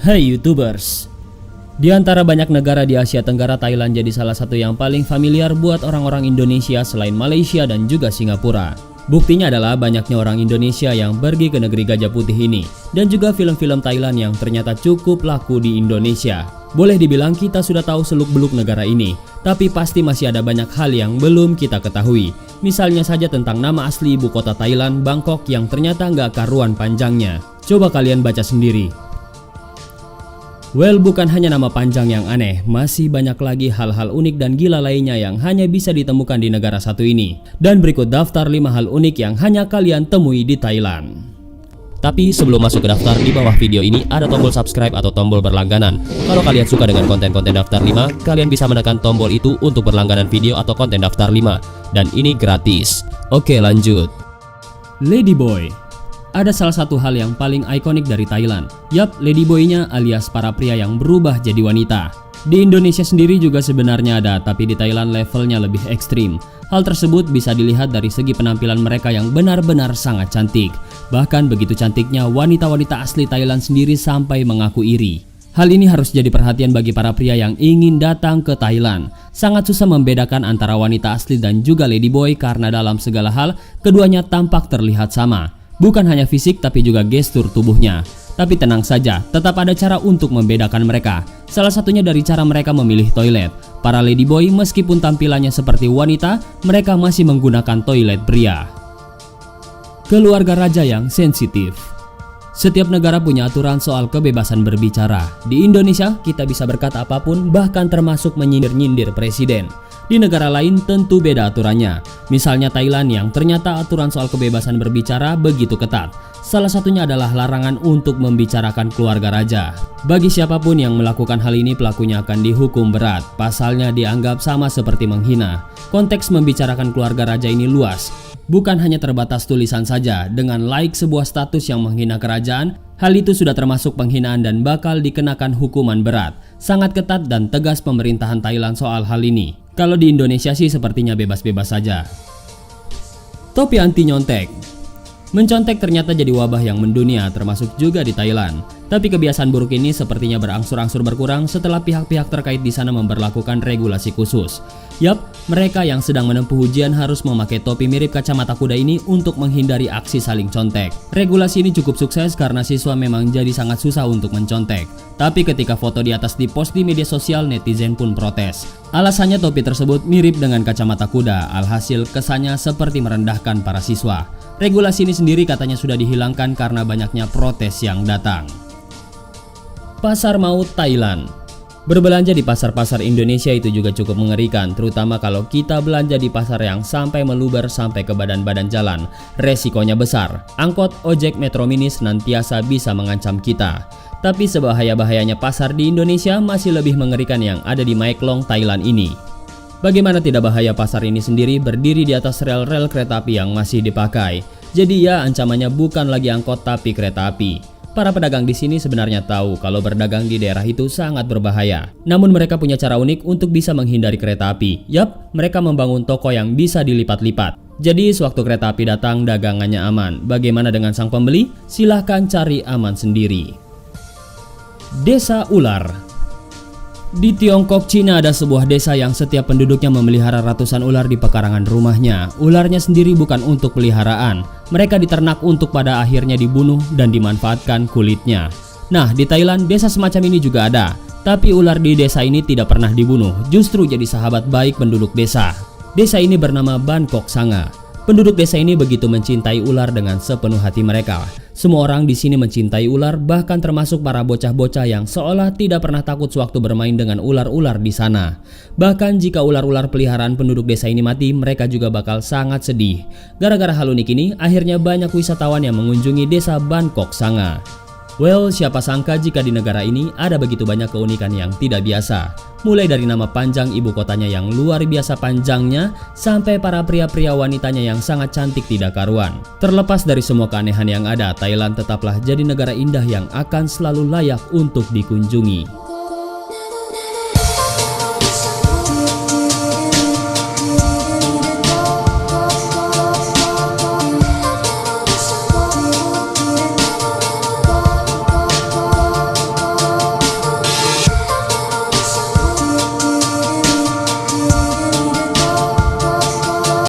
Hai YouTubers, di antara banyak negara di Asia Tenggara, Thailand jadi salah satu yang paling familiar buat orang-orang Indonesia selain Malaysia dan juga Singapura. Buktinya adalah banyaknya orang Indonesia yang pergi ke negeri Gajah Putih ini, dan juga film-film Thailand yang ternyata cukup laku di Indonesia. Boleh dibilang kita sudah tahu seluk-beluk negara ini, tapi pasti masih ada banyak hal yang belum kita ketahui. Misalnya saja tentang nama asli ibu kota Thailand, Bangkok, yang ternyata nggak karuan panjangnya. Coba kalian baca sendiri. Well, bukan hanya nama panjang yang aneh, masih banyak lagi hal-hal unik dan gila lainnya yang hanya bisa ditemukan di negara satu ini. Dan berikut daftar 5 hal unik yang hanya kalian temui di Thailand. Tapi sebelum masuk ke daftar, di bawah video ini ada tombol subscribe atau tombol berlangganan. Kalau kalian suka dengan konten-konten daftar 5, kalian bisa menekan tombol itu untuk berlangganan video atau konten daftar 5. Dan ini gratis. Oke, lanjut. Ladyboy. Ada salah satu hal yang paling ikonik dari Thailand. Yap, ladyboy-nya alias para pria yang berubah jadi wanita. Di Indonesia sendiri juga sebenarnya ada, tapi di Thailand levelnya lebih ekstrim. Hal tersebut bisa dilihat dari segi penampilan mereka yang benar-benar sangat cantik. Bahkan begitu cantiknya, wanita-wanita asli Thailand sendiri sampai mengaku iri. Hal ini harus jadi perhatian bagi para pria yang ingin datang ke Thailand. Sangat susah membedakan antara wanita asli dan juga ladyboy karena dalam segala hal, keduanya tampak terlihat sama. Bukan hanya fisik tapi juga gestur tubuhnya. Tapi tenang saja, tetap ada cara untuk membedakan mereka. Salah satunya dari cara mereka memilih toilet. Para ladyboy meskipun tampilannya seperti wanita, mereka masih menggunakan toilet pria. Keluarga raja yang sensitif. Setiap negara punya aturan soal kebebasan berbicara. Di Indonesia, kita bisa berkata apapun, bahkan termasuk menyindir-nyindir presiden. Di negara lain tentu beda aturannya. Misalnya Thailand yang ternyata aturan soal kebebasan berbicara begitu ketat. Salah satunya adalah larangan untuk membicarakan keluarga raja. Bagi siapapun yang melakukan hal ini, pelakunya akan dihukum berat. Pasalnya dianggap sama seperti menghina. Konteks membicarakan keluarga raja ini luas. Bukan hanya terbatas tulisan saja. Dengan like sebuah status yang menghina kerajaan, hal itu sudah termasuk penghinaan dan bakal dikenakan hukuman berat. Sangat ketat dan tegas pemerintahan Thailand soal hal ini. Kalau di Indonesia sih sepertinya bebas-bebas saja. Topi anti nyontek. Mencontek ternyata jadi wabah yang mendunia, termasuk juga di Thailand. Tapi kebiasaan buruk ini sepertinya berangsur-angsur berkurang setelah pihak-pihak terkait di sana memberlakukan regulasi khusus. Yap, mereka yang sedang menempuh ujian harus memakai topi mirip kacamata kuda ini untuk menghindari aksi saling contek. Regulasi ini cukup sukses karena siswa memang jadi sangat susah untuk mencontek. Tapi ketika foto di atas dipost di media sosial, netizen pun protes. Alasannya topi tersebut mirip dengan kacamata kuda, alhasil kesannya seperti merendahkan para siswa. Regulasi ini sendiri katanya sudah dihilangkan karena banyaknya protes yang datang. Pasar maut Thailand. Berbelanja di pasar-pasar Indonesia itu juga cukup mengerikan, terutama kalau kita belanja di pasar yang sampai meluber sampai ke badan-badan jalan. Resikonya besar. Angkot, ojek, metro mini senantiasa bisa mengancam kita. Tapi sebahaya-bahayanya pasar di Indonesia masih lebih mengerikan yang ada di Mae Klong, Thailand ini. Bagaimana tidak bahaya, pasar ini sendiri berdiri di atas rel-rel kereta api yang masih dipakai. Jadi ya, ancamannya bukan lagi angkot tapi kereta api. Para pedagang di sini sebenarnya tahu kalau berdagang di daerah itu sangat berbahaya. Namun mereka punya cara unik untuk bisa menghindari kereta api. Yap, mereka membangun toko yang bisa dilipat-lipat. Jadi sewaktu kereta api datang, dagangannya aman. Bagaimana dengan sang pembeli? Silahkan cari aman sendiri. Desa ular. Di Tiongkok, Cina ada sebuah desa yang setiap penduduknya memelihara ratusan ular di pekarangan rumahnya. Ularnya sendiri bukan untuk peliharaan. Mereka diternak untuk pada akhirnya dibunuh dan dimanfaatkan kulitnya. Nah, di Thailand desa semacam ini juga ada. Tapi ular di desa ini tidak pernah dibunuh, justru jadi sahabat baik penduduk desa. Desa ini bernama Bangkok Sanga. Penduduk desa ini begitu mencintai ular dengan sepenuh hati mereka. Semua orang di sini mencintai ular, bahkan termasuk para bocah-bocah yang seolah tidak pernah takut sewaktu bermain dengan ular-ular di sana. Bahkan jika ular-ular peliharaan penduduk desa ini mati, mereka juga bakal sangat sedih. Gara-gara hal unik ini, akhirnya banyak wisatawan yang mengunjungi desa Bangkok Sanga. Well, siapa sangka jika di negara ini ada begitu banyak keunikan yang tidak biasa. Mulai dari nama panjang ibu kotanya yang luar biasa panjangnya, sampai para pria-pria wanitanya yang sangat cantik tidak karuan. Terlepas dari semua keanehan yang ada, Thailand tetaplah jadi negara indah yang akan selalu layak untuk dikunjungi.